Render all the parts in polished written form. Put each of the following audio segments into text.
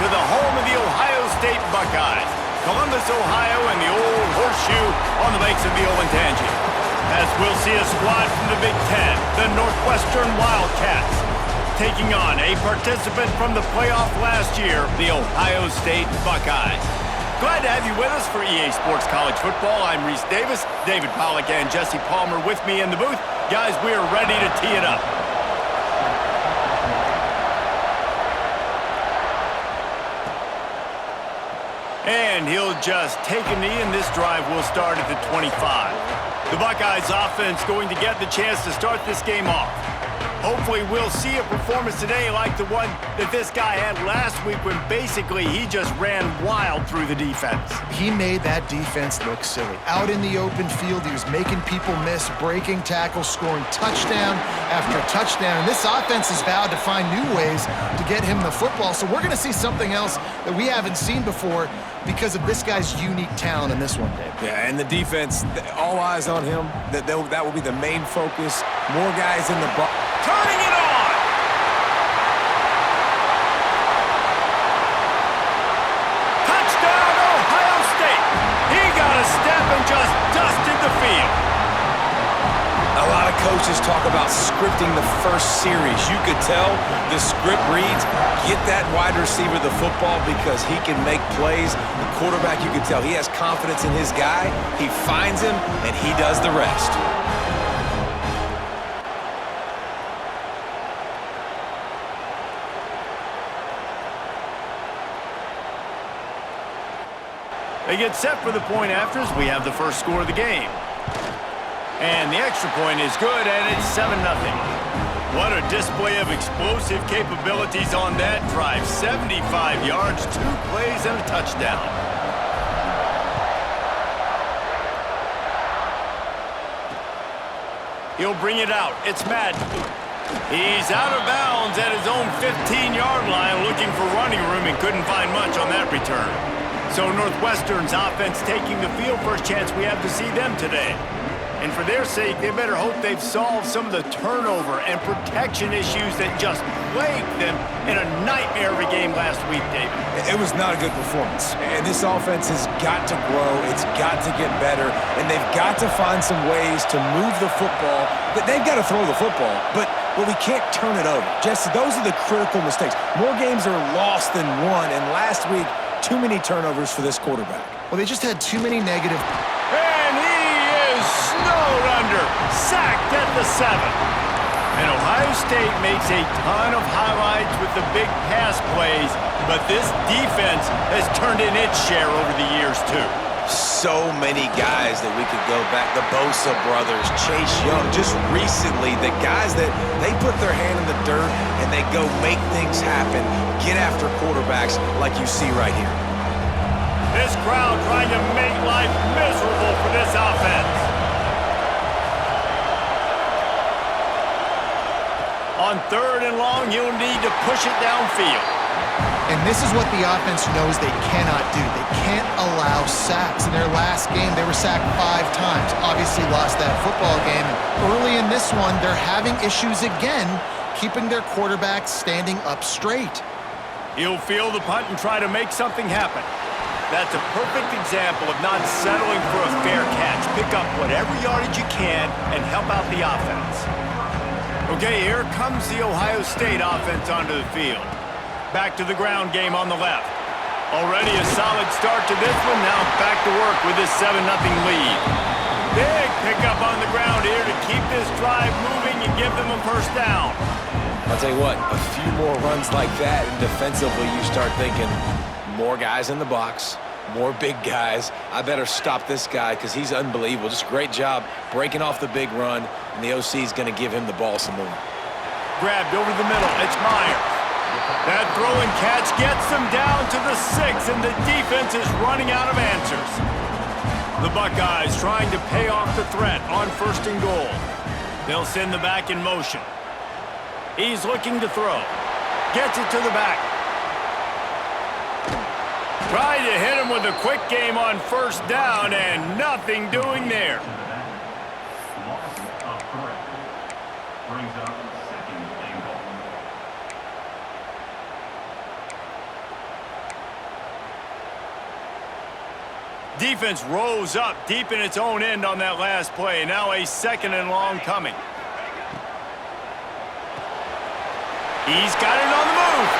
to the home of the Ohio State Buckeyes, Columbus, Ohio, and the old horseshoe on the banks of the Olentangy. As we'll see a squad from the Big Ten, the Northwestern Wildcats, taking on a participant from the playoff last year, the Ohio State Buckeyes. Glad to have you with us for EA Sports College Football. I'm Reese Davis, David Pollack, and Jesse Palmer with me in the booth. Guys, we are ready to tee it up. And he'll just take a knee, and this drive will start at the 25. The Buckeyes offense going to get the chance to start this game off. Hopefully we'll see a performance today like the one that this guy had last week when basically he just ran wild through the defense. He made that defense look silly. Out in the open field, he was making people miss, breaking tackles, scoring touchdown after touchdown. And this offense has vowed to find new ways to get him the football. So we're going to see something else that we haven't seen before because of this guy's unique talent in this one, Dave. Yeah, and the defense, all eyes on him. That will be the main focus. More guys in the box. Turning it on! Touchdown, Ohio State! He got a step and just dusted the field. A lot of coaches talk about scripting the first series. You could tell the script reads, get that wide receiver the football because he can make plays. The quarterback, you could tell he has confidence in his guy. He finds him, and he does the rest. They get set for the point afters. We have the first score of the game. And the extra point is good, and it's 7-0. What a display of explosive capabilities on that drive. 75 yards, 2 plays, and a touchdown. He'll bring it out. It's Madden. He's out of bounds at his own 15-yard line, looking for running room and couldn't find much on that return. So Northwestern's offense taking the field. First chance we have to see them today. And for their sake, they better hope they've solved some of the turnover and protection issues that just plagued them in a nightmare of a game last week, David. It was not a good performance. And this offense has got to grow. It's got to get better. And they've got to find some ways to move the football. They've got to throw the football, but we can't turn it over. Jesse, those are the critical mistakes. More games are lost than won. And last week, too many turnovers for this quarterback. Well, they just had too many negative. And he is snowed under, sacked at the 7. And Ohio State makes a ton of highlights with the big pass plays, but this defense has turned in its share over the years, too. So many guys that we could go back. The Bosa brothers, Chase Young. Just recently, the guys that they put their hand in the dirt and they go make things happen, get after quarterbacks like you see right here. This crowd trying to make life miserable for this offense. On 3rd and long, he'll need to push it downfield. And this is what the offense knows they cannot do. They can't allow sacks. In their last game, they were sacked 5 times. Obviously lost that football game. And early in this one, they're having issues again, keeping their quarterback standing up straight. He'll field the punt and try to make something happen. That's a perfect example of not settling for a fair catch. Pick up whatever yardage you can and help out the offense. Okay, here comes the Ohio State offense onto the field. Back to the ground game on the left. Already a solid start to this one. Now back to work with this 7-0 lead. Big pickup on the ground here to keep this drive moving and give them a first down. I'll tell you what, a few more runs like that, and defensively you start thinking more guys in the box, more big guys. I better stop this guy because he's unbelievable. Just a great job breaking off the big run, and the OC is going to give him the ball some more. Grabbed over the middle. It's Myers. That throw and catch gets them down to the 6, and the defense is running out of answers. The Buckeyes trying to pay off the threat on 1st and goal. They'll send the back in motion. He's looking to throw. Gets it to the back. Tried to hit him with a quick game on 1st down, and nothing doing there. Defense rose up deep in its own end on that last play. Now a 2nd and long coming. He's got it on the move.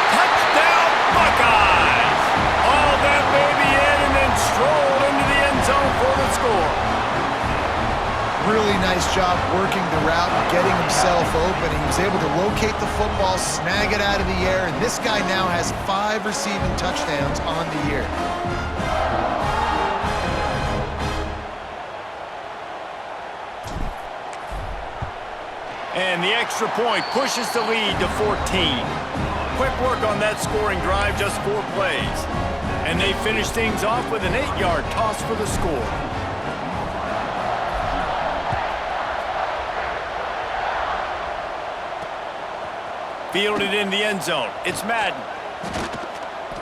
Touchdown, Buckeyes! All that baby in and then strolled into the end zone for the score. Really nice job working the route and getting himself open. He was able to locate the football, snag it out of the air, and this guy now has 5 receiving touchdowns on the year. And the extra point pushes the lead to 14. Quick work on that scoring drive, just 4 plays. And they finish things off with an 8-yard toss for the score. Fielded in the end zone. It's Madden.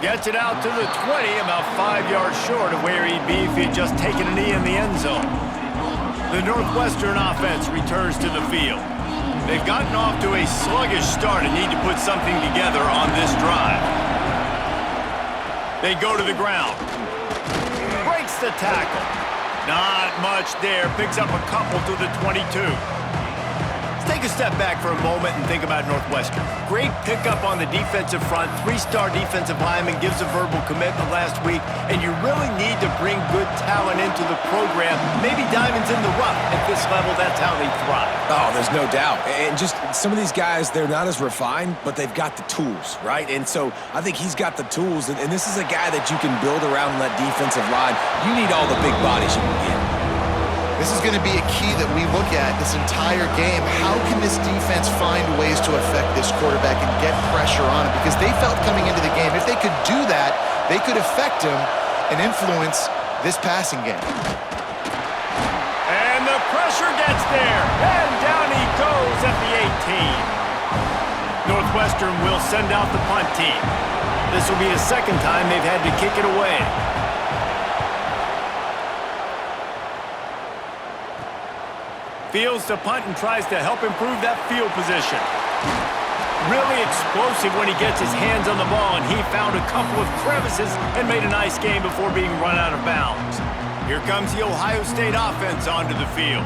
Gets it out to the 20, about 5 yards short of where he'd be if he'd just taken a knee in the end zone. The Northwestern offense returns to the field. They've gotten off to a sluggish start and need to put something together on this drive. They go to the ground. Breaks the tackle. Not much there. Picks up a couple to the 22. Take a step back for a moment and think about Northwestern. Great pickup on the defensive front. 3-star defensive lineman gives a verbal commitment last week, and you really need to bring good talent into the program. Maybe diamonds in the rough. At this level, that's how they thrive. Oh, there's no doubt. And just some of these guys, they're not as refined, but they've got the tools, right? And so I think he's got the tools, and this is a guy that you can build around that defensive line. You need all the big bodies you can get. This is going to be a key that we look at this entire game. How can this defense find ways to affect this quarterback and get pressure on him? Because they felt coming into the game, if they could do that, they could affect him and influence this passing game. And the pressure gets there, and down he goes at the 18. Northwestern will send out the punt team. This will be the 2nd time they've had to kick it away. Fields to punt and tries to help improve that field position. Really explosive when he gets his hands on the ball, and he found a couple of crevices and made a nice game before being run out of bounds. Here comes the Ohio State offense onto the field.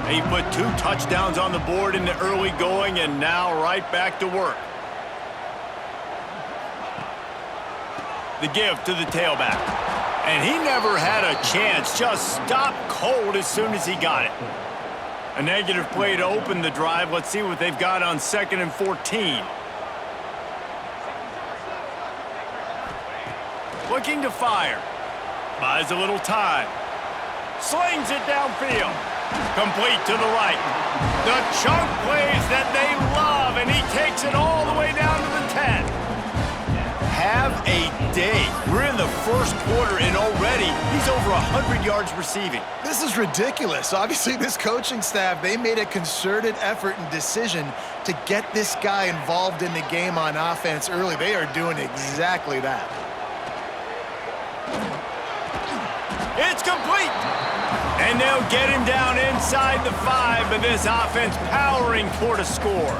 They put 2 touchdowns on the board in the early going, and now right back to work. The give to the tailback. And he never had a chance, just stopped cold as soon as he got it. A negative play to open the drive. Let's see what they've got on 2nd and 14. Looking to fire. Buys a little time. Slings it downfield. Complete to the right. The chunk plays that they love, and he takes it all the way down to the 10. Have a day. We're in the 1st quarter, and already he's over 100 yards receiving. This is ridiculous. Obviously, this coaching staff, they made a concerted effort and decision to get this guy involved in the game on offense early. They are doing exactly that. It's complete. And they'll get him down inside the 5, but this offense powering toward a score.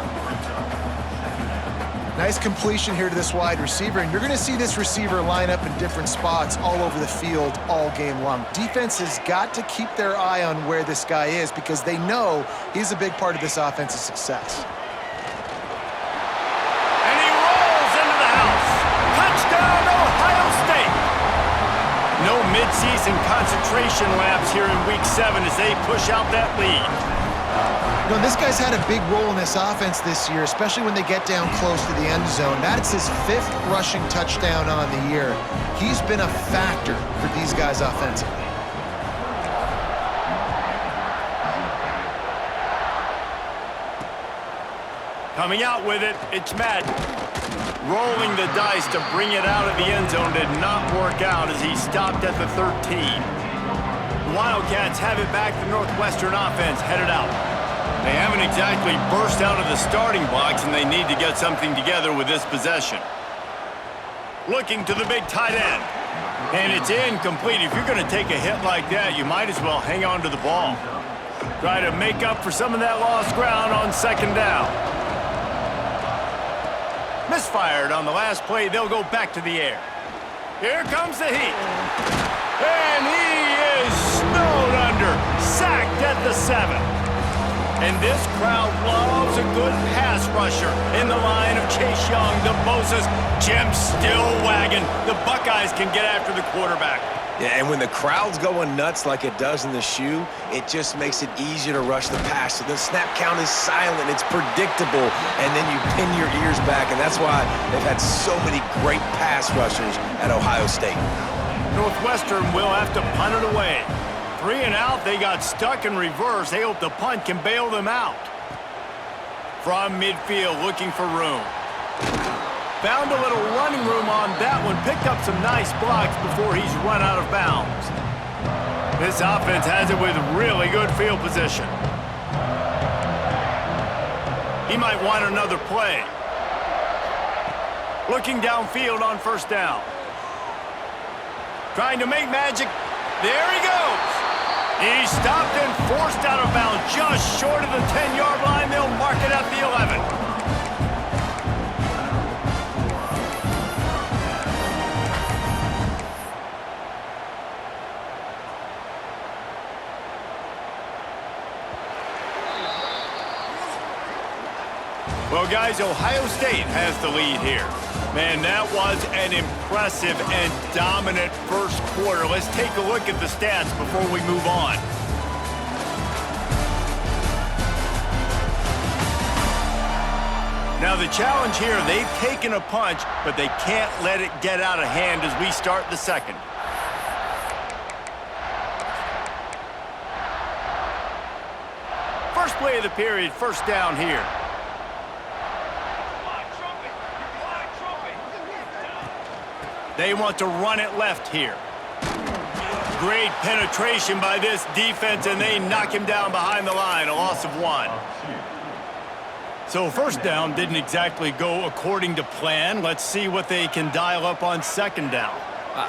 Nice completion here to this wide receiver, and you're going to see this receiver line up in different spots all over the field all game long. Defense has got to keep their eye on where this guy is because they know he's a big part of this offense's success. And he rolls into the house. Touchdown, Ohio State. No midseason concentration laps here in Week 7 as they push out that lead. You know, this guy's had a big role in this offense this year, especially when they get down close to the end zone. That's his 5th rushing touchdown on the year. He's been a factor for these guys offensively. Coming out with it, it's Madden. Rolling the dice to bring it out of the end zone did not work out as he stopped at the 13. The Wildcats have it back. The Northwestern offense headed out. They haven't exactly burst out of the starting blocks, and they need to get something together with this possession. Looking to the big tight end. And it's incomplete. If you're going to take a hit like that, you might as well hang on to the ball. Try to make up for some of that lost ground on 2nd down. Misfired on the last play. They'll go back to the air. Here comes the heat. And WK7. And this crowd loves a good pass rusher in the line of Chase Young, the Bosa's, Jim still wagging. The Buckeyes can get after the quarterback. Yeah, and when the crowd's going nuts like it does in the shoe, it just makes it easier to rush the pass. So the snap count is silent, it's predictable, and then you pin your ears back, and that's why they've had so many great pass rushers at Ohio State. Northwestern will have to punt it away. 3 and out, they got stuck in reverse. They hope the punt can bail them out. From midfield, looking for room. Found a little running room on that one. Picked up some nice blocks before he's run out of bounds. This offense has it with really good field position. He might want another play. Looking downfield on first down. Trying to make magic. There he goes. He stopped and forced out of bounds just short of the 10-yard line. They'll mark it at the 11. Well, guys, Ohio State has the lead here. Man, that was an impressive and dominant first quarter. Let's take a look at the stats before we move on. Now, the challenge here, they've taken a punch, but they can't let it get out of hand as we start the second. First play of the period, first down here. They want to run it left here. Great penetration by this defense, and they knock him down behind the line, a loss of 1. So first down didn't exactly go according to plan. Let's see what they can dial up on second down.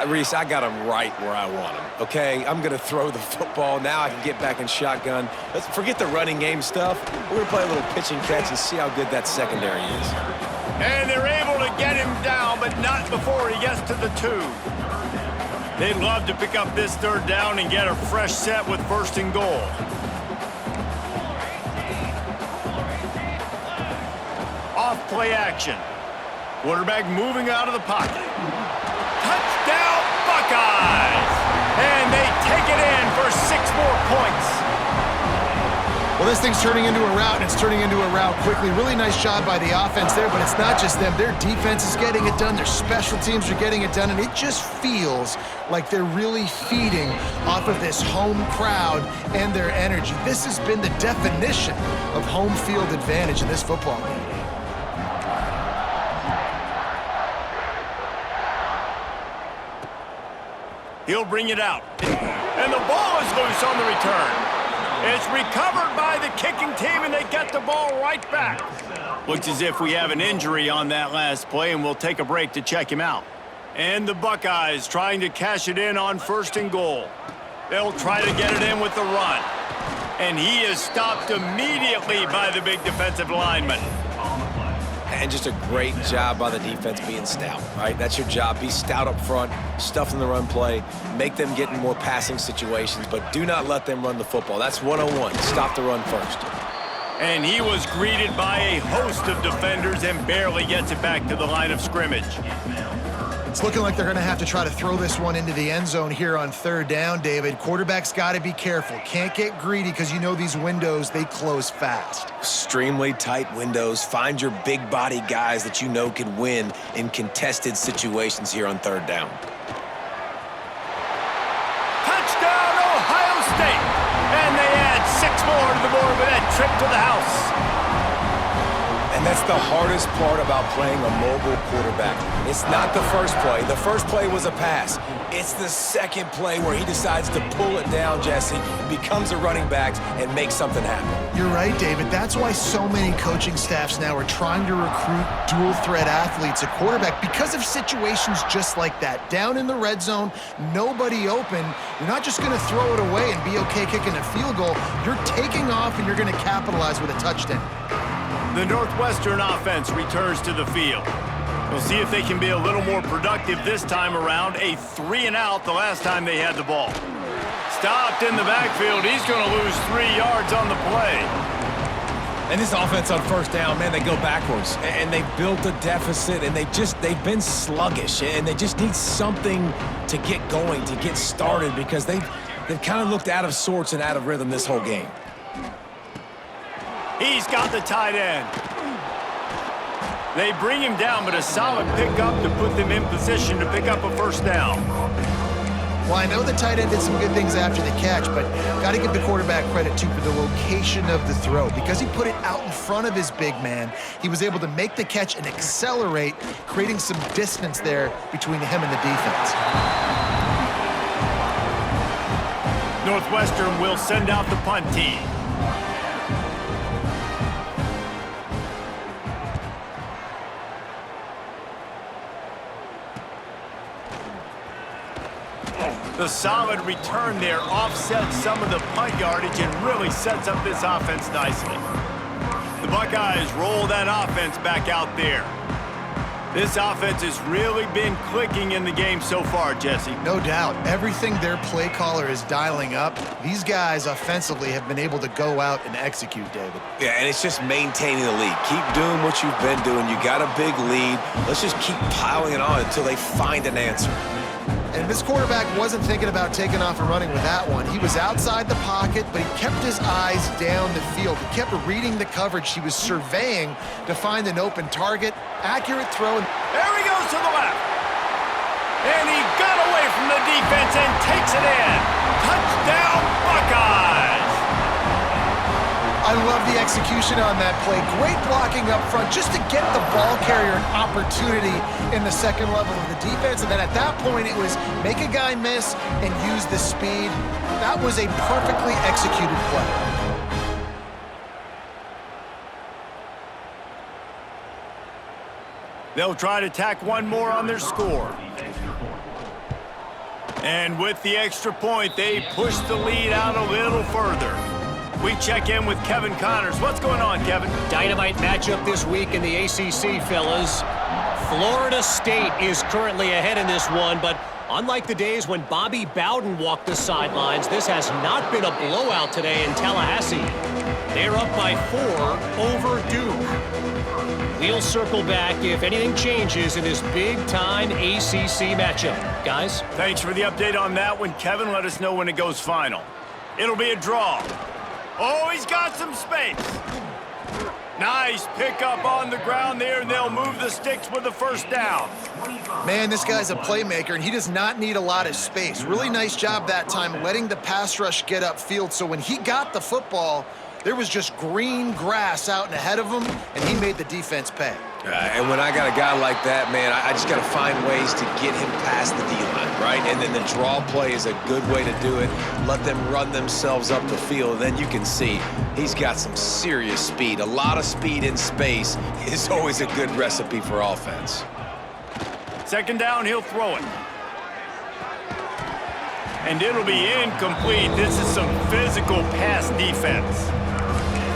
Reese, I got him right where I want him, okay? I'm going to throw the football. Now I can get back in shotgun. Let's forget the running game stuff. We're going to play a little pitch and catch and see how good that secondary is. And they're able to get him down, but not before he gets to the 2. They'd love to pick up this third down and get a fresh set with first and goal. Off play action. Quarterback moving out of the pocket. Touchdown, Buckeyes! And they take it in for 6 more points. Well, this thing's turning into a rout, and it's turning into a rout quickly. Really nice job by the offense there, but it's not just them. Their defense is getting it done. Their special teams are getting it done, and it just feels like they're really feeding off of this home crowd and their energy. This has been the definition of home field advantage in this football game. He'll bring it out. And the ball is loose on the return. It's recovered by the kicking team, and they get the ball right back. Looks as if we have an injury on that last play, and we'll take a break to check him out. And the Buckeyes trying to cash it in on first and goal. They'll try to get it in with the run. And he is stopped immediately by the big defensive lineman. And just a great job by the defense being stout, right? That's your job. Be stout up front, stuff in the run play, make them get in more passing situations, but do not let them run the football. That's 101. Stop the run first. And he was greeted by a host of defenders and barely gets it back to the line of scrimmage. It's looking like they're going to have to try to throw this one into the end zone here on third down, David. Quarterback's got to be careful. Can't get greedy because you know these windows, they close fast. Extremely tight windows. Find your big body guys that you know can win in contested situations here on third down. Touchdown, Ohio State! And they add 6 more to the board with that trip to the house. And that's the hardest part about playing a mobile quarterback. It's not the first play. The first play was a pass. It's the second play where he decides to pull it down, Jesse, becomes a running back, and makes something happen. You're right, David. That's why so many coaching staffs now are trying to recruit dual-threat athletes at quarterback because of situations just like that. Down in the red zone, nobody open. You're not just going to throw it away and be okay kicking a field goal. You're taking off, and you're going to capitalize with a touchdown. The Northwestern offense returns to the field. We'll see if they can be a little more productive this time around. A 3 and out the last time they had the ball. stopped in the backfield. He's going to lose 3 yards on the play. And this offense on first down, man, they go backwards. And they built a deficit, and they've been sluggish. And they just need something to get going, to get started, because they've kind of looked out of sorts and out of rhythm this whole game. He's got the tight end. They bring him down, but a solid pickup to put them in position to pick up a first down. Well, I know the tight end did some good things after the catch, but got to give the quarterback credit, too, for the location of the throw. Because he put it out in front of his big man, he was able to make the catch and accelerate, creating some distance there between him and the defense. Northwestern will send out the punt team. The solid return there offsets some of the punt yardage and really sets up this offense nicely. The Buckeyes roll that offense back out there. This offense has really been clicking in the game so far, Jesse. No doubt. Everything their play caller is dialing up, these guys offensively have been able to go out and execute, David. Yeah, and it's just maintaining the lead. Keep doing what you've been doing. You got a big lead. Let's just keep piling it on until they find an answer. And this quarterback wasn't thinking about taking off and running with that one. He was outside the pocket, but he kept his eyes down the field. He kept reading the coverage. He was surveying to find an open target. Accurate throw. There he goes to the left. And he got away from the defense and takes it in. Touchdown, Buckeyes! I love the execution on that play. Great blocking up front just to get the ball carrier an opportunity in the second level of the defense. And then at that point, it was make a guy miss and use the speed. That was a perfectly executed play. They'll try to tack one more on their score. And with the extra point, they push the lead out a little further. We check in with Kevin Connors. What's going on, Kevin? Dynamite matchup this week in the ACC, fellas. Florida State is currently ahead in this one, but unlike the days when Bobby Bowden walked the sidelines, this has not been a blowout today in Tallahassee. They're up by 4 over Duke. We'll circle back if anything changes in this big-time ACC matchup. Guys? Thanks for the update on that one, Kevin. Let us know when it goes final. It'll be a draw. Oh, he's got some space. Nice pickup on the ground there, and they'll move the sticks with the first down. Man, this guy's a playmaker, and he does not need a lot of space. Really nice job that time letting the pass rush get upfield. So when he got the football, there was just green grass out and ahead of him, and he made the defense pay. And when I got a guy like that, man, I just got to find ways to get him past the D-line, right? And then the draw play is a good way to do it. Let them run themselves up the field. Then you can see he's got some serious speed. A lot of speed in space is always a good recipe for offense. Second down, he'll throw it. And it'll be incomplete. This is some physical pass defense.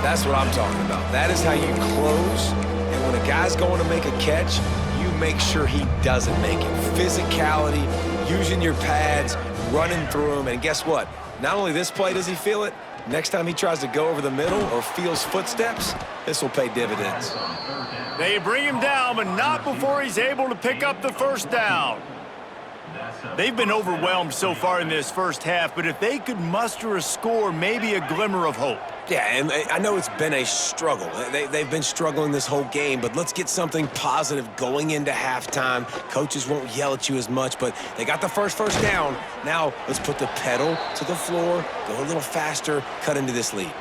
That's what I'm talking about. That is how you close. And when a guy's going to make a catch, you make sure he doesn't make it. Physicality, using your pads, running through them. And guess what? Not only this play does he feel it, next time he tries to go over the middle or feels footsteps, this will pay dividends. They bring him down, but not before he's able to pick up the first down. They've been overwhelmed so far in this first half, but if they could muster a score, maybe a glimmer of hope. Yeah, and I know it's been a struggle. They've been struggling this whole game, but let's get something positive going into halftime. Coaches won't yell at you as much, but they got the first down. Now let's put the pedal to the floor, go a little faster, cut into this lead.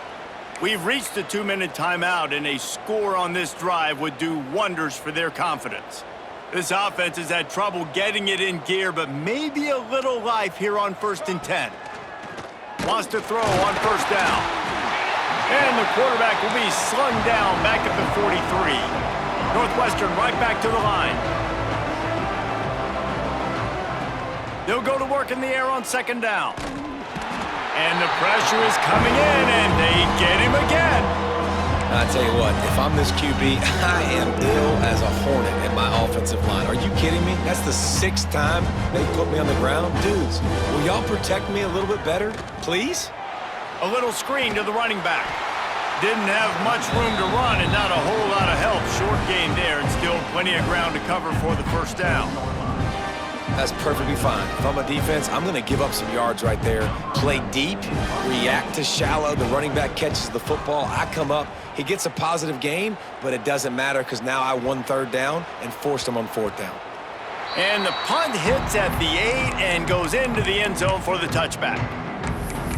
We've reached the 2-minute timeout, and a score on this drive would do wonders for their confidence. This offense has had trouble getting it in gear, but maybe a little life here on 1st and 10. Wants to throw on first down. And the quarterback will be slung down back at the 43. Northwestern right back to the line. They'll go to work in the air on second down. And the pressure is coming in, and they get him again. I tell you what, if I'm this QB, I am ill as a hornet at my offensive line. Are you kidding me? That's the 6th time they put me on the ground. Dudes, will y'all protect me a little bit better, please? A little screen to the running back. Didn't have much room to run and not a whole lot of help. Short gain there and still plenty of ground to cover for the first down. That's perfectly fine. If I'm a defense, I'm going to give up some yards right there. Play deep, react to shallow. The running back catches the football. I come up. He gets a positive gain, but it doesn't matter because now I won 3rd down and forced him on 4th down. And the punt hits at the 8 and goes into the end zone for the touchback.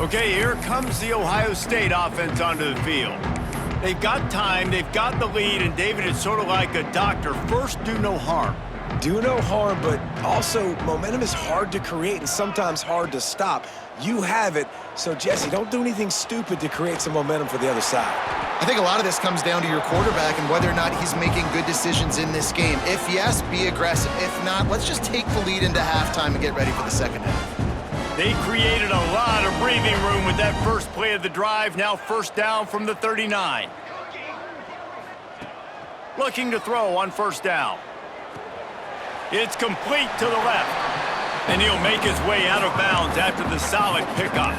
Okay, here comes the Ohio State offense onto the field. They've got time, they've got the lead, and David is sort of like a doctor. First, do no harm. Do no harm, but also momentum is hard to create and sometimes hard to stop. You have it, so Jesse, don't do anything stupid to create some momentum for the other side. I think a lot of this comes down to your quarterback and whether or not he's making good decisions in this game. If yes, be aggressive. If not, let's just take the lead into halftime and get ready for the second half. They created a lot of breathing room with that first play of the drive. Now first down from the 39. Looking to throw on first down. It's complete to the left. And he'll make his way out of bounds after the solid pickup.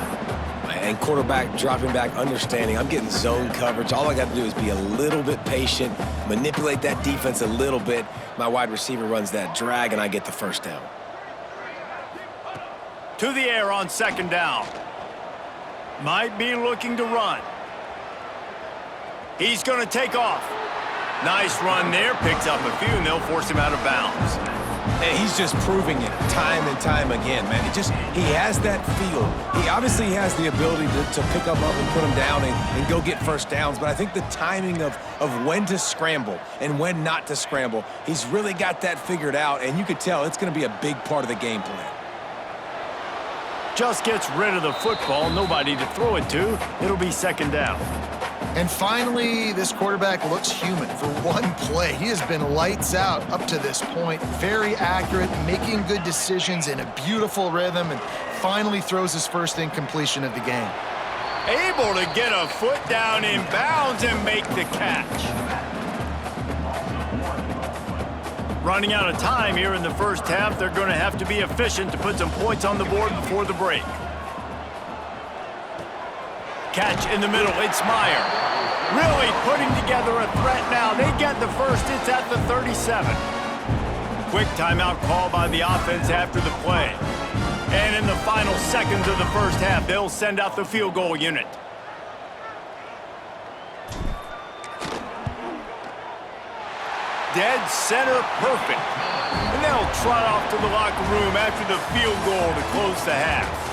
And quarterback dropping back, understanding. I'm getting zone coverage. All I got to do is be a little bit patient, manipulate that defense a little bit. My wide receiver runs that drag, and I get the first down. To the air on second down. Might be looking to run. He's going to take off. Nice run there. Picks up a few, and they'll force him out of bounds. And he's just proving it time and time again, man. He has that feel. He obviously has the ability to pick him up and put him down and go get first downs. But I think the timing of when to scramble and when not to scramble, he's really got that figured out. And you could tell it's going to be a big part of the game plan. Just gets rid of the football. Nobody to throw it to. It'll be second down. And finally, this quarterback looks human for one play. He has been lights out up to this point. Very accurate, making good decisions in a beautiful rhythm, and finally throws his first incompletion of the game. Able to get a foot down in bounds and make the catch. Running out of time here in the first half. They're going to have to be efficient to put some points on the board before the break. Catch in the middle. It's Meyer. Really putting together a threat now. They get the first. It's at the 37. Quick timeout call by the offense after the play. And in the final seconds of the first half, they'll send out the field goal unit. Dead center perfect. And they'll trot off to the locker room after the field goal to close the half.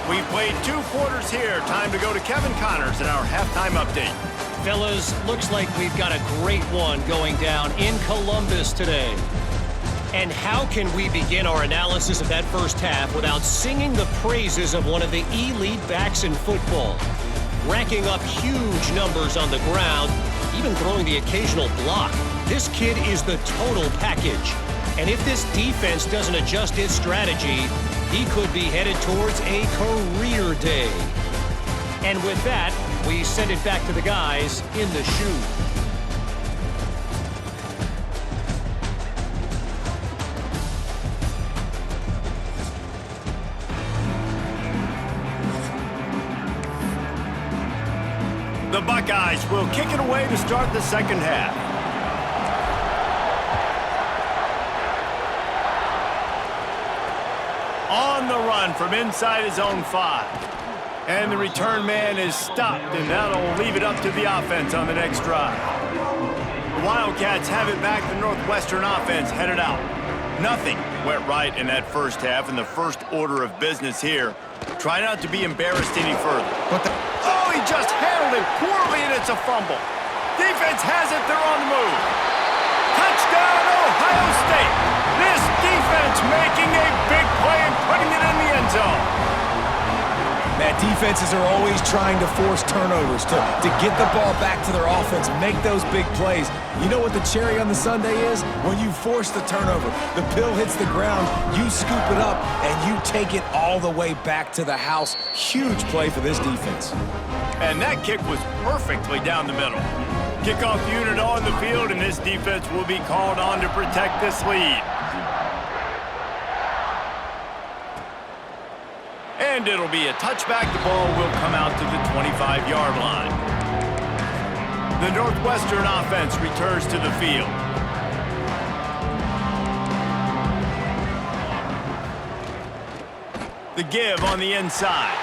We've played 2 quarters here. Time to go to Kevin Connors in our halftime update. Fellas, looks like we've got a great one going down in Columbus today. And how can we begin our analysis of that first half without singing the praises of one of the elite backs in football? Racking up huge numbers on the ground, even throwing the occasional block. This kid is the total package. And if this defense doesn't adjust its strategy, he could be headed towards a career day. And with that, we send it back to the guys in the shoe. The Buckeyes will kick it away to start the second half. On the run from inside his own 5. And the return man is stopped, and that'll leave it up to the offense on the next drive. The Wildcats have it back. The Northwestern offense headed out. Nothing went right in that first half, and the first order of business here. Try not to be embarrassed any further. Oh, he just handled it poorly, and it's a fumble. Defense has it. They're on the move. Touchdown, Ohio State. This defense making a big play and putting it in the end zone. Man, defenses are always trying to force turnovers, to get the ball back to their offense, make those big plays. You know what the cherry on the sundae is? When you force the turnover, the pill hits the ground, you scoop it up, and you take it all the way back to the house. Huge play for this defense. And that kick was perfectly down the middle. Kickoff unit on the field, and this defense will be called on to protect this lead. And it'll be a touchback. The ball will come out to the 25-yard line. The Northwestern offense returns to the field. The give on the inside.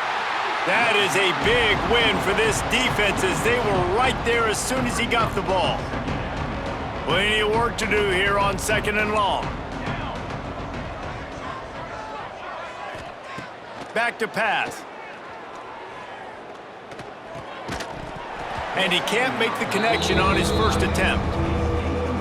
That is a big win for this defense as they were right there as soon as he got the ball. Plenty of work to do here on 2nd and long. Back to pass. And he can't make the connection on his first attempt.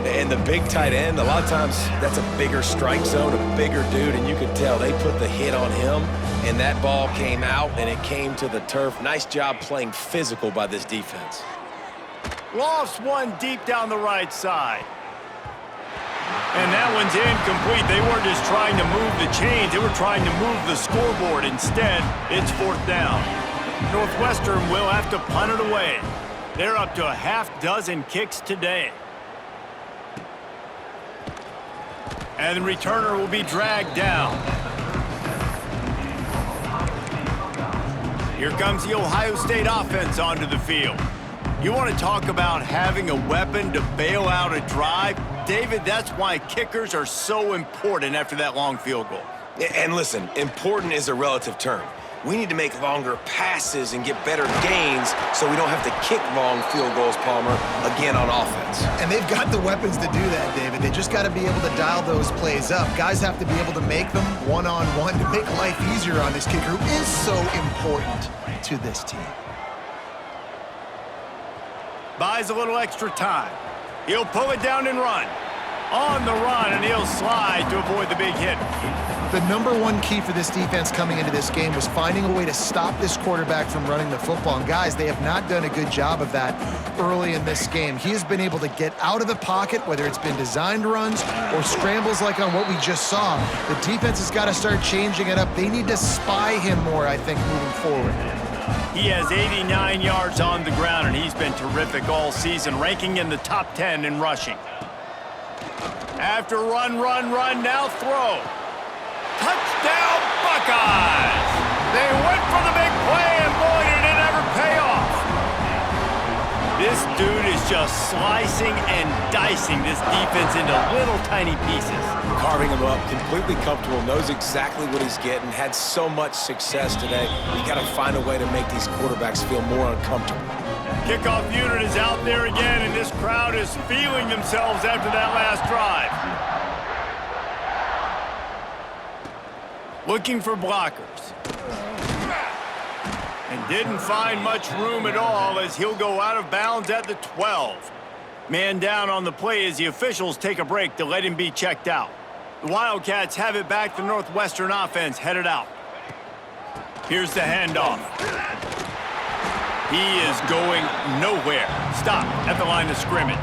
And the big tight end, a lot of times that's a bigger strike zone, a bigger dude, and you could tell they put the hit on him, and that ball came out, and it came to the turf. Nice job playing physical by this defense. Lofts one deep down the right side. And that one's incomplete. They weren't just trying to move the chains. They were trying to move the scoreboard. Instead, it's 4th down. Northwestern will have to punt it away. They're up to a half dozen kicks today. And the returner will be dragged down. Here comes the Ohio State offense onto the field. You want to talk about having a weapon to bail out a drive? David, that's why kickers are so important after that long field goal. And listen, important is a relative term. We need to make longer passes and get better gains so we don't have to kick long field goals, Palmer, again on offense. And they've got the weapons to do that, David. They just got to be able to dial those plays up. Guys have to be able to make them one-on-one to make life easier on this kicker who is so important to this team. Buys a little extra time. He'll pull it down and run. On the run, and he'll slide to avoid the big hit. The #1 key for this defense coming into this game was finding a way to stop this quarterback from running the football. And guys, they have not done a good job of that early in this game. He has been able to get out of the pocket, whether it's been designed runs or scrambles like on what we just saw. The defense has got to start changing it up. They need to spy him more, I think, moving forward. He has 89 yards on the ground, and he's been terrific all season, ranking in the top 10 in rushing. After run, now throw. Touchdown, Buckeyes! They went for the big play, and boy, did it ever pay off. This dude is just slicing and dicing this defense into little tiny pieces. Carving him up, completely comfortable, knows exactly what he's getting, had so much success today. You got to find a way to make these quarterbacks feel more uncomfortable. Kickoff unit is out there again, and this crowd is feeling themselves after that last drive. Looking for blockers. And didn't find much room at all as he'll go out of bounds at the 12. Man down on the play as the officials take a break to let him be checked out. The Wildcats have it back. The Northwestern offense headed out. Here's the handoff. He is going nowhere. Stop at the line of scrimmage.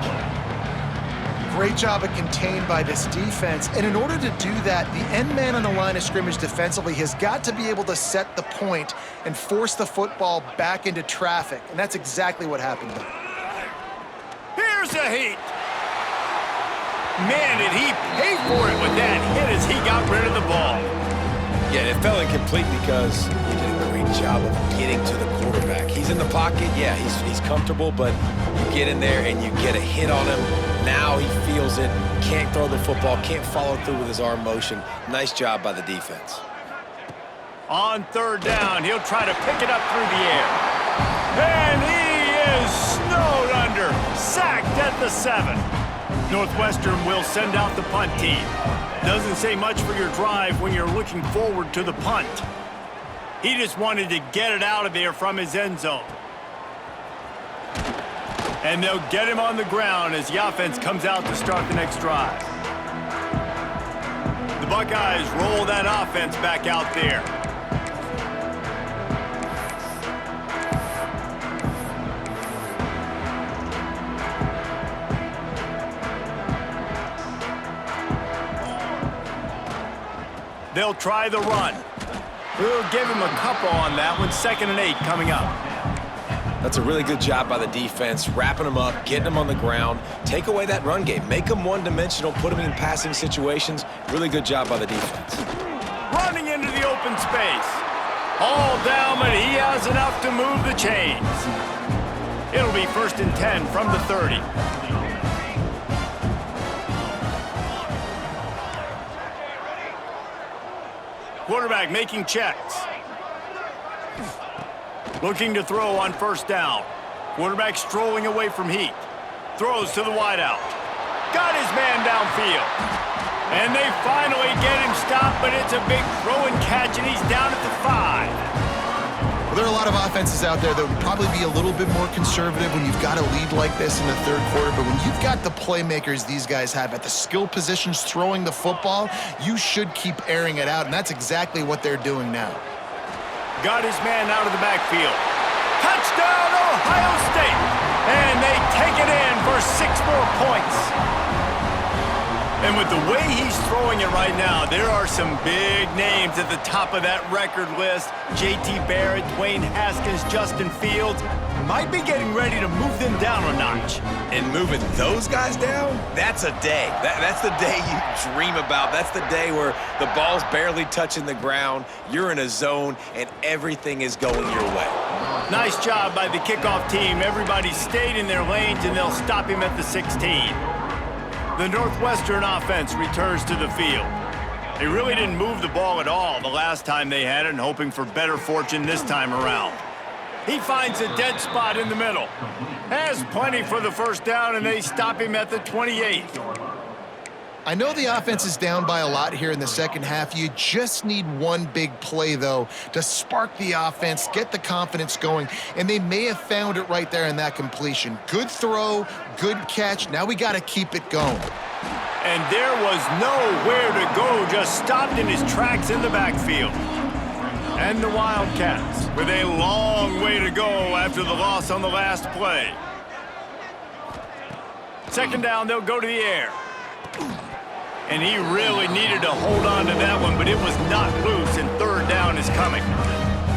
Great job of contained by this defense. And in order to do that, the end man on the line of scrimmage defensively has got to be able to set the point and force the football back into traffic. And that's exactly what happened there. Here's a heat. Man, did he pay for it with that hit as he got rid of the ball. Yeah, it fell incomplete because he did a great job of getting to the quarterback. He's in the pocket, yeah, he's comfortable, but you get in there and you get a hit on him. Now he feels it, can't throw the football, can't follow through with his arm motion. Nice job by the defense. On 3rd down, he'll try to pick it up through the air. And he is snowed under, sacked at the 7. Northwestern will send out the punt team. Doesn't say much for your drive when you're looking forward to the punt. He just wanted to get it out of there from his end zone. And they'll get him on the ground as the offense comes out to start the next drive. The Buckeyes roll that offense back out there. They'll try the run. We'll give him a couple on that one. 2nd and 8 coming up. That's a really good job by the defense, wrapping them up, getting them on the ground. Take away that run game. Make them one-dimensional, put them in passing situations. Really good job by the defense. Running into the open space. All down, but he has enough to move the chains. It'll be 1st and 10 from the 30. Quarterback making checks. Looking to throw on 1st down. Quarterback strolling away from heat. Throws to the wideout. Got his man downfield. And they finally get him stopped, but it's a big throw and catch, and he's down at the 5. Well, there are a lot of offenses out there that would probably be a little bit more conservative when you've got a lead like this in the 3rd quarter, but when you've got the playmakers these guys have at the skill positions throwing the football, you should keep airing it out, and that's exactly what they're doing now. Got his man out of the backfield. Touchdown, Ohio State! And they take it in for 6 more points. And with the way he's throwing it right now, there are some big names at the top of that record list. J.T. Barrett, Dwayne Haskins, Justin Fields might be getting ready to move them down a notch. And moving those guys down, that's a day. That's the day you dream about. That's the day where the ball's barely touching the ground, you're in a zone, and everything is going your way. Nice job by the kickoff team. Everybody stayed in their lanes, and they'll stop him at the 16. The Northwestern offense returns to the field. They really didn't move the ball at all the last time they had it, and hoping for better fortune this time around. He finds a dead spot in the middle. Has plenty for the 1st down, and they stop him at the 28. I know the offense is down by a lot here in the 2nd half. You just need one big play, though, to spark the offense, get the confidence going, and they may have found it right there in that completion. Good throw, good catch. Now we got to keep it going. And there was nowhere to go, just stopped in his tracks in the backfield. And the Wildcats with a long way to go after the loss on the last play. 2nd down, they'll go to the air. And he really needed to hold on to that one, but it was not loose, and 3rd down is coming.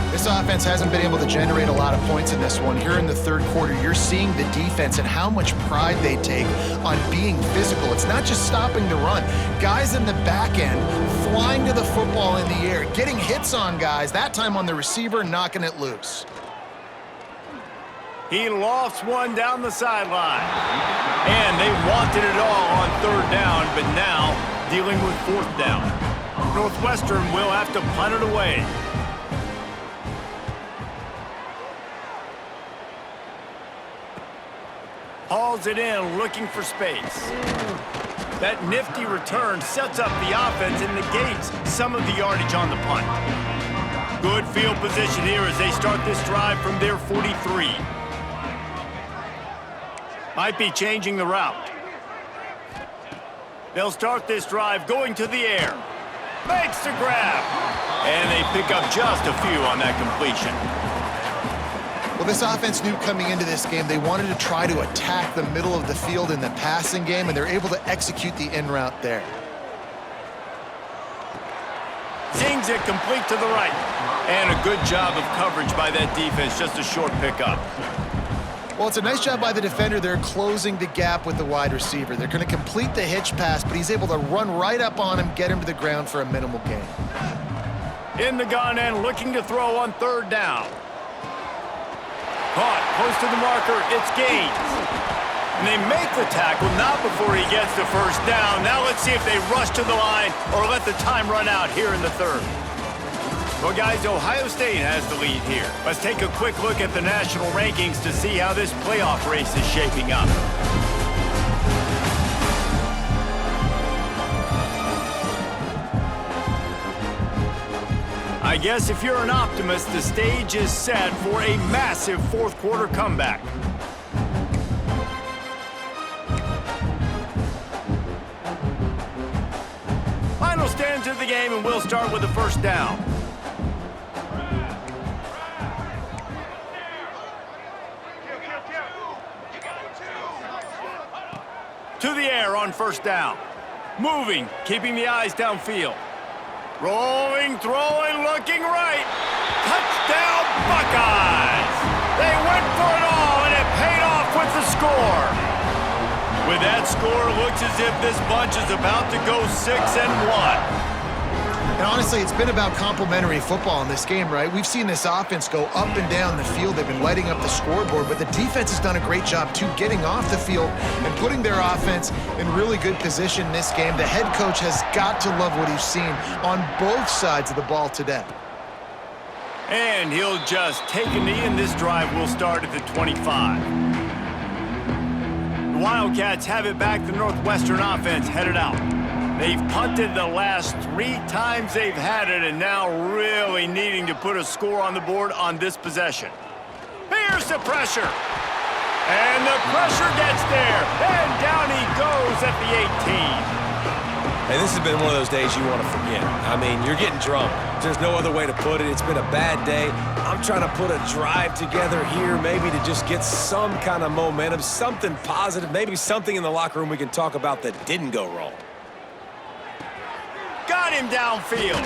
This offense hasn't been able to generate a lot of points in this one. Here in the 3rd quarter, you're seeing the defense and how much pride they take on being physical. It's not just stopping the run. Guys in the back end flying to the football in the air, getting hits on guys, that time on the receiver, knocking it loose. He lofts one down the sideline. And they wanted it all on 3rd down, but now dealing with 4th down. Northwestern will have to punt it away. Hauls it in, looking for space. That nifty return sets up the offense and negates some of the yardage on the punt. Good field position here as they start this drive from their 43. Might be changing the route. They'll start this drive going to the air. Makes the grab. And they pick up just a few on that completion. Well, this offense knew coming into this game they wanted to try to attack the middle of the field in the passing game, and they're able to execute the in route there. Zings it complete to the right. And a good job of coverage by that defense, just a short pickup. Well, it's a nice job by the defender. They're closing the gap with the wide receiver. They're going to complete the hitch pass, but he's able to run right up on him, get him to the ground for a minimal gain. In the gun and looking to throw on 3rd down. Caught, close to the marker, it's Gaines. And they make the tackle, not before he gets the 1st down. Now let's see if they rush to the line or let the time run out here in the 3rd. Well, guys, Ohio State has the lead here. Let's take a quick look at the national rankings to see how this playoff race is shaping up. I guess if you're an optimist, the stage is set for a massive 4th quarter comeback. Final stands of the game, and we'll start with the 1st down. To the air on 1st down. Moving, keeping the eyes downfield. Rolling, throwing, looking right. Touchdown, Buckeyes! They went for it score. With that score, it looks as if this bunch is about to go 6-1. And honestly, it's been about complementary football in this game, right? We've seen this offense go up and down the field. They've been lighting up the scoreboard, but the defense has done a great job, too, getting off the field and putting their offense in really good position in this game. The head coach has got to love what he's seen on both sides of the ball today. And he'll just take a knee, and this drive will start at the 25. The Wildcats have it back. The Northwestern offense headed out. They've punted the last 3 times they've had it, and now really needing to put a score on the board on this possession. Here's the pressure. And the pressure gets there. And down he goes at the 18. And this has been one of those days you want to forget. I mean, you're getting drunk. There's no other way to put it. It's been a bad day. I'm trying to put a drive together here, maybe to just get some kind of momentum, something positive, maybe something in the locker room we can talk about that didn't go wrong. Got him downfield.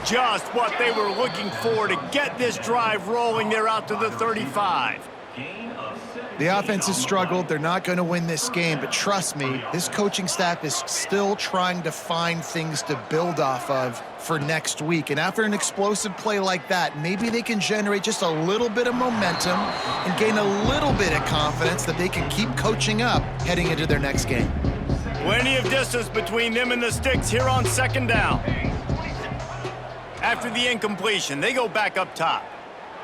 Just what they were looking for to get this drive rolling. They're out to the 35. The offense has struggled. They're not going to win this game, but trust me, this coaching staff is still trying to find things to build off of for next week. And after an explosive play like that, maybe they can generate just a little bit of momentum and gain a little bit of confidence that they can keep coaching up heading into their next game. Plenty of distance between them and the sticks here on 2nd down. After the incompletion, they go back up top.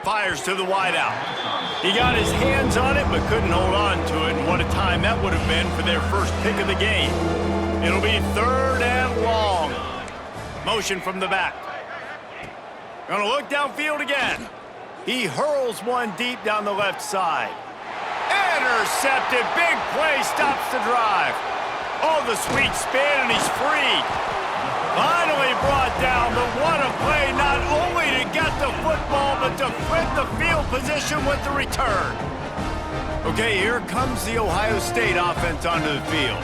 Fires to the wideout. He got his hands on it, but couldn't hold on to it. And what a time that would have been for their first pick of the game. It'll be 3rd and long. Motion from the back. Gonna look downfield again. He hurls one deep down the left side. Intercepted. Big play stops the drive. Oh, the sweet spin, and he's free. Finally brought down, but what a play, not only to get the football, but to flip the field position with the return. Okay, here comes the Ohio State offense onto the field.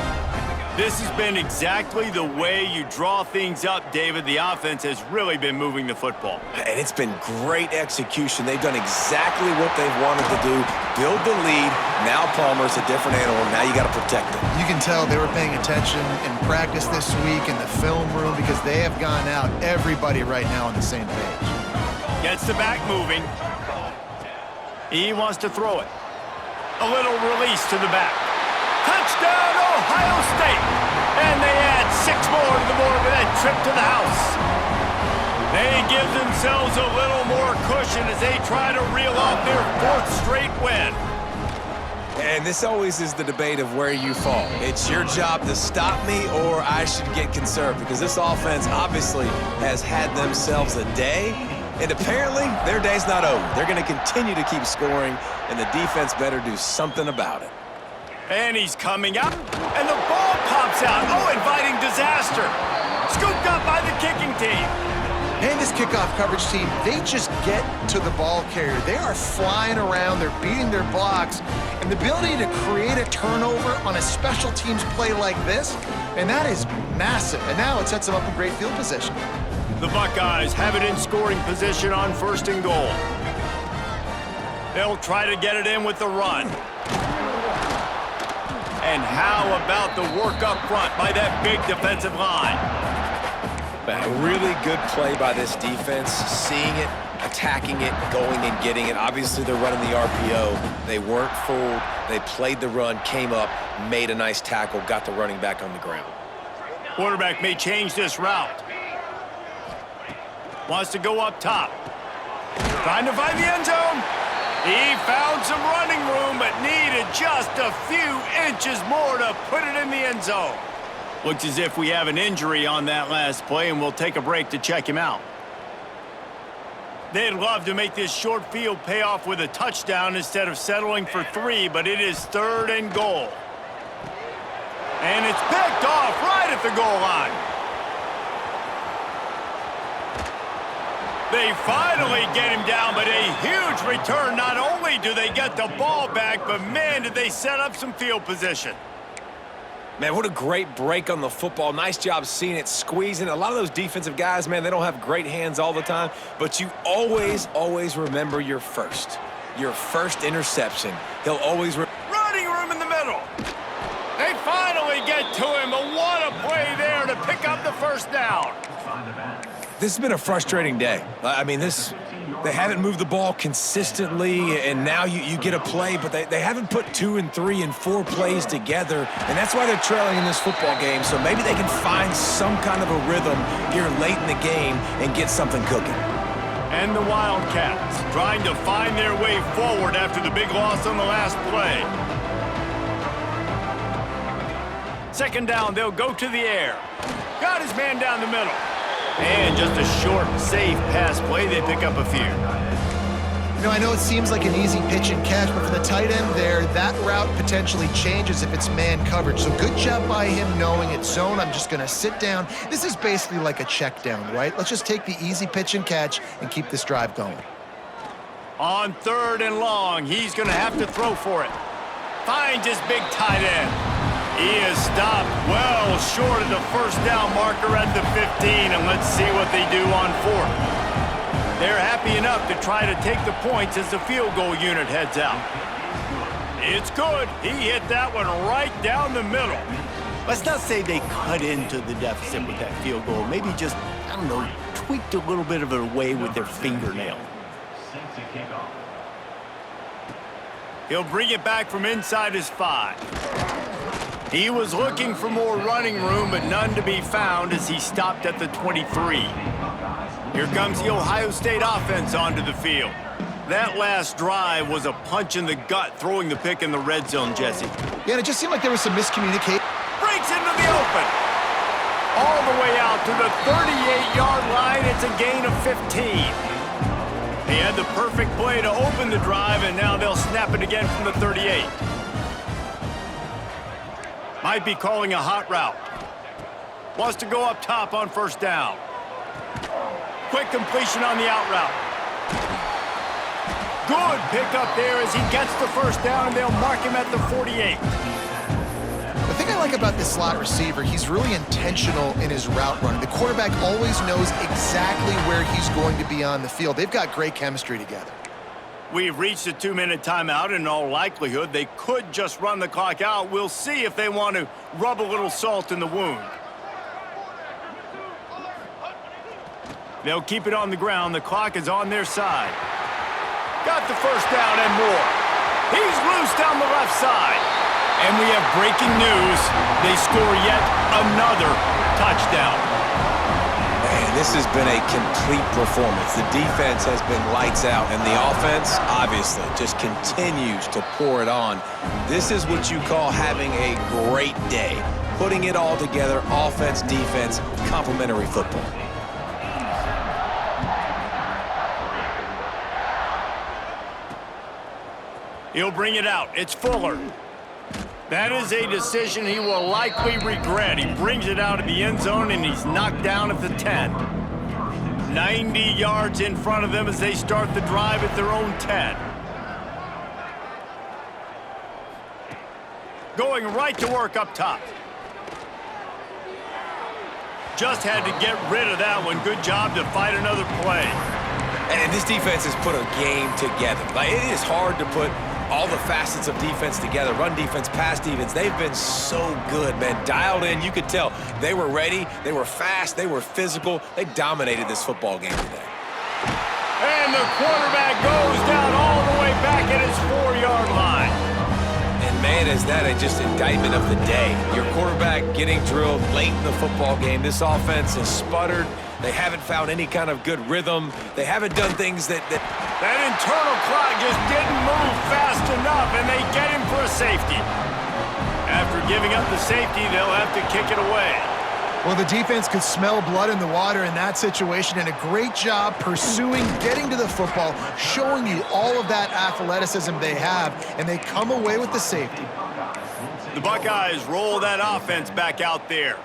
This has been exactly the way you draw things up, David. The offense has really been moving the football. And it's been great execution. They've done exactly what they've wanted to do. Build the lead. Now Palmer's a different animal. Now you got to protect him. You can tell they were paying attention in practice this week in the film room because they have gone out, everybody right now on the same page. Gets the back moving. He wants to throw it. A little release to the back. Touchdown, Ohio State! And they add 6 more to the board with that trip to the house. They give themselves a little more cushion as they try to reel off their 4th straight win. And this always is the debate of where you fall. It's your job to stop me or I should get conserved because this offense obviously has had themselves a day. And apparently, their day's not over. They're going to continue to keep scoring, and the defense better do something about it. And he's coming up, and the ball pops out. Oh, inviting disaster. Scooped up by the kicking team. And this kickoff coverage team, they just get to the ball carrier. They are flying around, they're beating their blocks, and the ability to create a turnover on a special teams play like this, and that is massive. And now it sets them up in great field position. The Buckeyes have it in scoring position on 1st and goal. They'll try to get it in with the run. And how about the work up front by that big defensive line? A really good play by this defense, seeing it, attacking it, going and getting it. Obviously, they're running the RPO. They weren't fooled. They played the run, came up, made a nice tackle, got the running back on the ground. Quarterback may change this route. Wants to go up top. Trying to find the end zone. He found some running room, but needed just a few inches more to put it in the end zone. Looks as if we have an injury on that last play, and we'll take a break to check him out. They'd love to make this short field pay off with a touchdown instead of settling for 3, but it is 3rd and goal. And it's picked off right at the goal line. They finally get him down, but a huge return. Not only do they get the ball back, but man, did they set up some field position. Man, what a great break on the football. Nice job seeing it, squeezing. A lot of those defensive guys, man, they don't have great hands all the time, but you always remember your first. your first interception. He'll always... Running room in the middle. They finally get to him, but what a play there to pick up the first down. This has been a frustrating day. I mean, they haven't moved the ball consistently, and now you get a play, but they haven't put 2 and 3 and 4 plays together, and that's why they're trailing in this football game. So maybe they can find some kind of a rhythm here late in the game and get something cooking. And the Wildcats trying to find their way forward after the big loss on the last play. Second down, they'll go to the air. Got his man down the middle. And just a short, safe pass play, they pick up a few. You know, I know it seems like an easy pitch and catch, but for the tight end there, that route potentially changes if it's man coverage. So good job by him knowing it's zone. I'm just going to sit down. This is basically like a check down, right? Let's just take the easy pitch and catch and keep this drive going. On 3rd and long, he's going to have to throw for it. Finds his big tight end. He is stopped well short of the first down marker at the 15, and let's see what they do on 4th. They're happy enough to try to take the points as the field goal unit heads out. It's good. He hit that one right down the middle. Let's not say they cut into the deficit with that field goal. Maybe just, I don't know, tweaked a little bit of it away with their fingernail. He'll bring it back from inside his 5. He was looking for more running room, but none to be found as he stopped at the 23. Here comes the Ohio State offense onto the field. That last drive was a punch in the gut, throwing the pick in the red zone, Jesse. Yeah, and it just seemed like there was some miscommunication. Breaks into the open. All the way out to the 38-yard line. It's a gain of 15. He had the perfect play to open the drive, and now they'll snap it again from the 38. Might be calling a hot route. Wants to go up top on 1st down. Quick completion on the out route. Good pickup there as he gets the 1st down, and they'll mark him at the 48. The thing I like about this slot receiver, he's really intentional in his route running. The quarterback always knows exactly where he's going to be on the field. They've got great chemistry together. We've reached a 2-minute timeout, and in all likelihood, they could just run the clock out. We'll see if they want to rub a little salt in the wound. They'll keep it on the ground. The clock is on their side. Got the 1st down and more. He's loose down the left side. And we have breaking news. They score yet another touchdown. Man, this has been a complete performance. The defense has been lights out, and the offense, obviously, just continues to pour it on. This is what you call having a great day. Putting it all together, offense, defense, complementary football. He'll bring it out. It's Fuller. That is a decision he will likely regret. He brings it out of the end zone, and he's knocked down at the 10. 90 yards in front of them as they start the drive at their own 10. Going right to work up top. Just had to get rid of that one. Good job to fight another play. And this defense has put a game together. Like, it is hard to put all the facets of defense together. Run defense, pass defense. They've been so good, man. Dialed in. You could tell they were ready. They were fast. They were physical. They dominated this football game today. And the quarterback goes down all the way back at his 4-yard line. And, man, is that just indictment of the day. Your quarterback getting drilled late in the football game. This offense has sputtered. They haven't found any kind of good rhythm. They haven't done things that internal clock just didn't move fast enough, and they get him for a safety. After giving up the safety, they'll have to kick it away. Well, the defense could smell blood in the water in that situation, and a great job pursuing, getting to the football, showing you all of that athleticism they have, and they come away with the safety. The Buckeyes roll that offense back out there.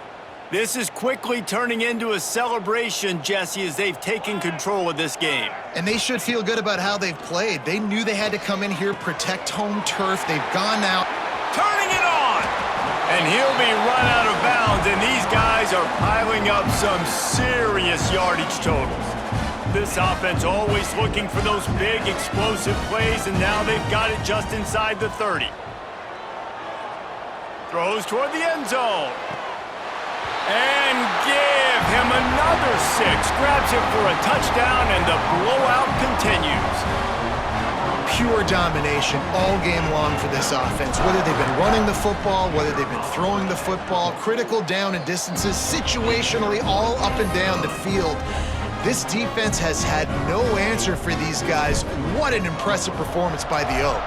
This is quickly turning into a celebration, Jesse, as they've taken control of this game. And they should feel good about how they've played. They knew they had to come in here, protect home turf. They've gone out. Turning it on! And he'll be run out of bounds, and these guys are piling up some serious yardage totals. This offense always looking for those big, explosive plays, and now they've got it just inside the 30. Throws toward the end zone. And give him another 6. Grabs it for a touchdown, and the blowout continues. Pure domination all game long for this offense. Whether they've been running the football, whether they've been throwing the football, critical down and distances, situationally all up and down the field. This defense has had no answer for these guys. What an impressive performance by the O.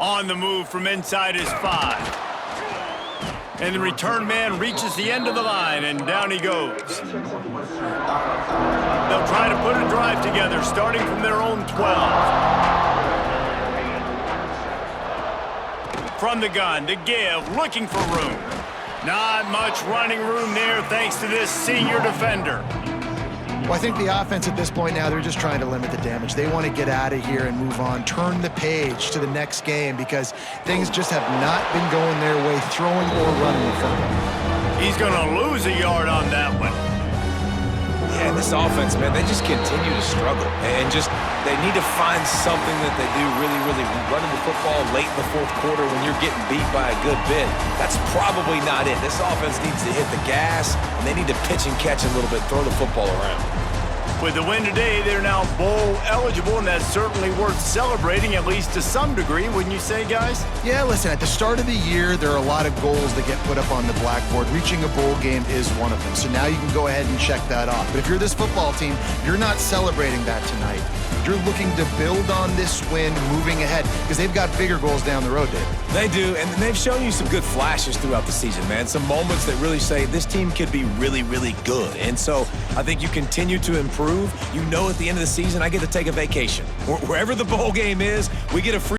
On the move from inside his 5. And the return man reaches the end of the line, and down he goes. They'll try to put a drive together, starting from their own 12. From the gun to give, looking for room. Not much running room there thanks to this senior defender. Well, I think the offense at this point now, they're just trying to limit the damage. They want to get out of here and move on, turn the page to the next game because things just have not been going their way, throwing or running the football. He's going to lose a yard on that one. Yeah, and this offense, man, they just continue to struggle. And they need to find something that they do really, really running the football late in the fourth quarter when you're getting beat by a good bit. That's probably not it. This offense needs to hit the gas, and they need to pitch and catch a little bit, throw the football around. With the win today, they're now bowl eligible, and that's certainly worth celebrating, at least to some degree, wouldn't you say, guys? Yeah, listen, at the start of the year, there are a lot of goals that get put up on the blackboard. Reaching a bowl game is one of them. So now you can go ahead and check that off. But if you're this football team, you're not celebrating that tonight. You're looking to build on this win moving ahead because they've got bigger goals down the road, Dave. They do, and they've shown you some good flashes throughout the season, man. Some moments that really say this team could be really, really good. And so I think you continue to improve. You know at the end of the season, I get to take a vacation. Wherever the bowl game is, we get a free